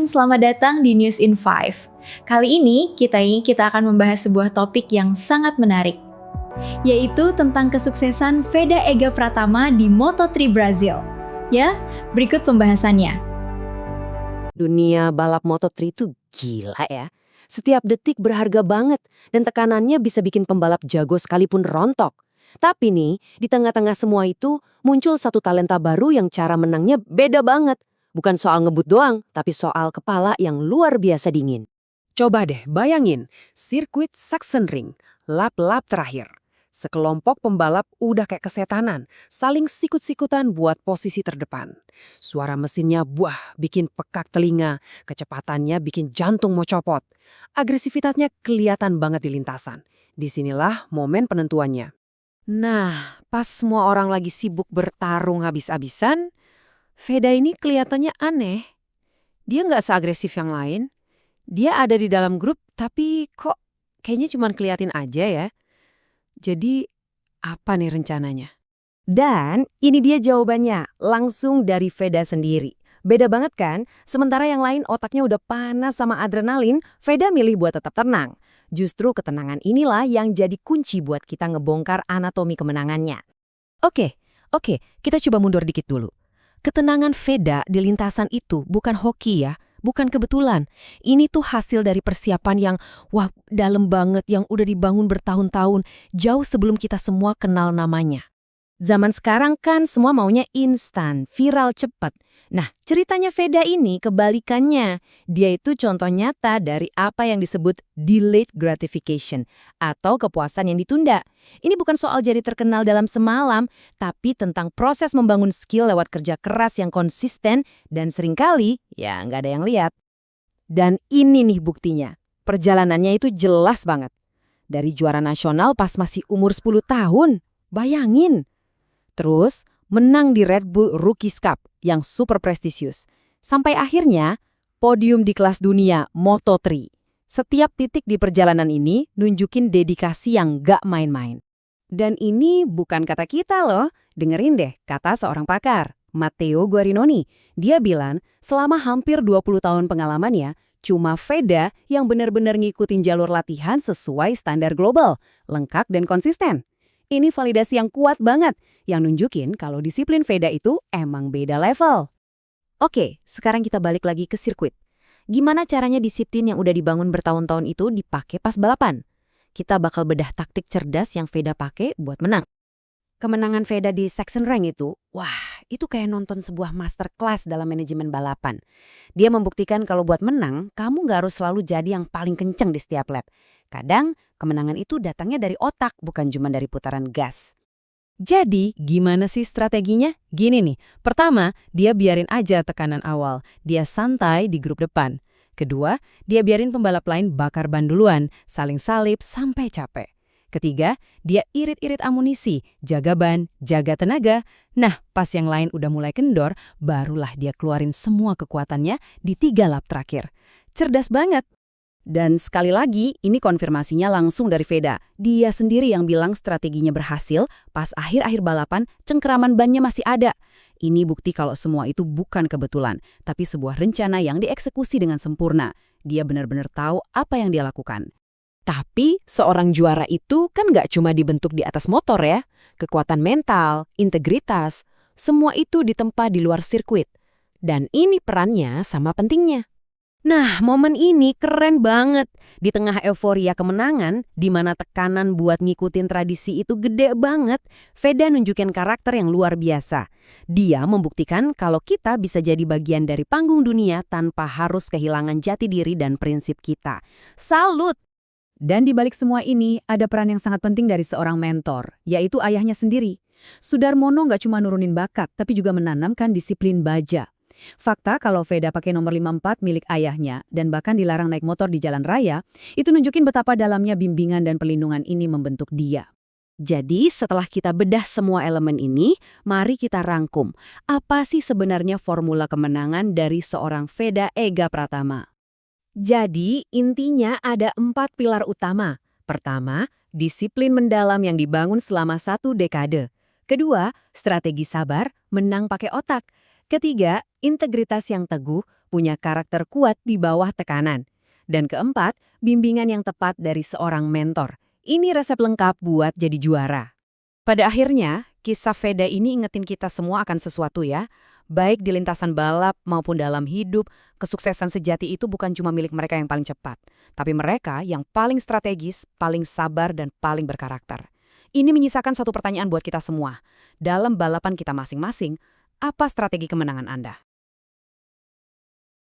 teman-teman, selamat datang di News in 5. Kali ini kita akan membahas sebuah topik yang sangat menarik, yaitu tentang kesuksesan Veda Ega Pratama di Moto3 Brazil. Ya, berikut pembahasannya. Dunia balap Moto3 itu gila ya. Setiap detik berharga banget dan tekanannya bisa bikin pembalap jago sekalipun rontok. Tapi nih, di tengah-tengah semua itu muncul satu talenta baru yang cara menangnya beda banget. Bukan soal ngebut doang, tapi soal kepala yang luar biasa dingin. Coba deh bayangin, sirkuit Sachsenring, lap-lap terakhir. Sekelompok pembalap udah kayak kesetanan, saling sikut-sikutan buat posisi terdepan. Suara mesinnya buah, bikin pekak telinga, kecepatannya bikin jantung mau copot. Agresivitasnya kelihatan banget di lintasan. Disinilah momen penentuannya. Nah, pas semua orang lagi sibuk bertarung habis-habisan, Veda ini kelihatannya aneh. Dia nggak seagresif yang lain. Dia ada di dalam grup, tapi kok kayaknya cuma keliatin aja ya. Jadi, apa nih rencananya? Dan ini dia jawabannya, langsung dari Veda sendiri. Beda banget kan? Sementara yang lain otaknya udah panas sama adrenalin, Veda milih buat tetap tenang. Justru ketenangan inilah yang jadi kunci buat kita ngebongkar anatomi kemenangannya. Oke, kita coba mundur dikit dulu. Ketenangan Veda di lintasan itu bukan hoki ya, bukan kebetulan. Ini tuh hasil dari persiapan yang, dalam banget, yang udah dibangun bertahun-tahun, jauh sebelum kita semua kenal namanya. Zaman sekarang kan semua maunya instan, viral cepat. Nah, ceritanya Veda ini kebalikannya. Dia itu contoh nyata dari apa yang disebut delayed gratification, atau kepuasan yang ditunda. Ini bukan soal jadi terkenal dalam semalam, tapi tentang proses membangun skill lewat kerja keras yang konsisten dan seringkali, ya nggak ada yang lihat. Dan ini nih buktinya. Perjalanannya itu jelas banget. Dari juara nasional pas masih umur 10 tahun. Bayangin. Terus, menang di Red Bull Rookies Cup yang super prestisius. Sampai akhirnya, podium di kelas dunia Moto3. Setiap titik di perjalanan ini nunjukin dedikasi yang gak main-main. Dan ini bukan kata kita loh, dengerin deh kata seorang pakar, Matteo Guarinoni. Dia bilang, selama hampir 20 tahun pengalamannya, cuma Veda yang benar-benar ngikutin jalur latihan sesuai standar global, lengkap dan konsisten. Ini validasi yang kuat banget, yang nunjukin kalau disiplin Veda itu emang beda level. Oke, sekarang kita balik lagi ke sirkuit. Gimana caranya disiplin yang udah dibangun bertahun-tahun itu dipakai pas balapan? Kita bakal bedah taktik cerdas yang Veda pakai buat menang. Kemenangan Veda di Sachsenring itu, itu kayak nonton sebuah masterclass dalam manajemen balapan. Dia membuktikan kalau buat menang, kamu nggak harus selalu jadi yang paling kenceng di setiap lap. Kadang, kemenangan itu datangnya dari otak, bukan cuma dari putaran gas. Jadi, gimana sih strateginya? Gini nih, pertama, dia biarin aja tekanan awal. Dia santai di grup depan. Kedua, dia biarin pembalap lain bakar ban duluan, saling salip sampai capek. Ketiga, dia irit-irit amunisi, jaga ban, jaga tenaga. Nah, pas yang lain udah mulai kendor, barulah dia keluarin semua kekuatannya di 3 lap terakhir. Cerdas banget. Dan sekali lagi, ini konfirmasinya langsung dari Veda. Dia sendiri yang bilang strateginya berhasil, pas akhir-akhir balapan, cengkeraman bannya masih ada. Ini bukti kalau semua itu bukan kebetulan, tapi sebuah rencana yang dieksekusi dengan sempurna. Dia benar-benar tahu apa yang dia lakukan. Tapi, seorang juara itu kan nggak cuma dibentuk di atas motor ya. Kekuatan mental, integritas, semua itu ditempa di luar sirkuit. Dan ini perannya sama pentingnya. Nah, momen ini keren banget. Di tengah euforia kemenangan, di mana tekanan buat ngikutin tradisi itu gede banget, Veda nunjukin karakter yang luar biasa. Dia membuktikan kalau kita bisa jadi bagian dari panggung dunia tanpa harus kehilangan jati diri dan prinsip kita. Salut! Dan di balik semua ini, ada peran yang sangat penting dari seorang mentor, yaitu ayahnya sendiri. Sudarmono nggak cuma nurunin bakat, tapi juga menanamkan disiplin baja. Fakta kalau Veda pakai nomor 54 milik ayahnya dan bahkan dilarang naik motor di jalan raya, itu nunjukin betapa dalamnya bimbingan dan perlindungan ini membentuk dia. Jadi setelah kita bedah semua elemen ini, mari kita rangkum. Apa sih sebenarnya formula kemenangan dari seorang Veda Ega Pratama? Jadi intinya ada 4 pilar utama. Pertama, disiplin mendalam yang dibangun selama 1 dekade. Kedua, strategi sabar, menang pakai otak. Ketiga, integritas yang teguh, punya karakter kuat di bawah tekanan. Dan keempat, bimbingan yang tepat dari seorang mentor. Ini resep lengkap buat jadi juara. Pada akhirnya, kisah Veda ini ingetin kita semua akan sesuatu ya. Baik di lintasan balap maupun dalam hidup, kesuksesan sejati itu bukan cuma milik mereka yang paling cepat, tapi mereka yang paling strategis, paling sabar, dan paling berkarakter. Ini menyisakan satu pertanyaan buat kita semua. Dalam balapan kita masing-masing, apa strategi kemenangan Anda?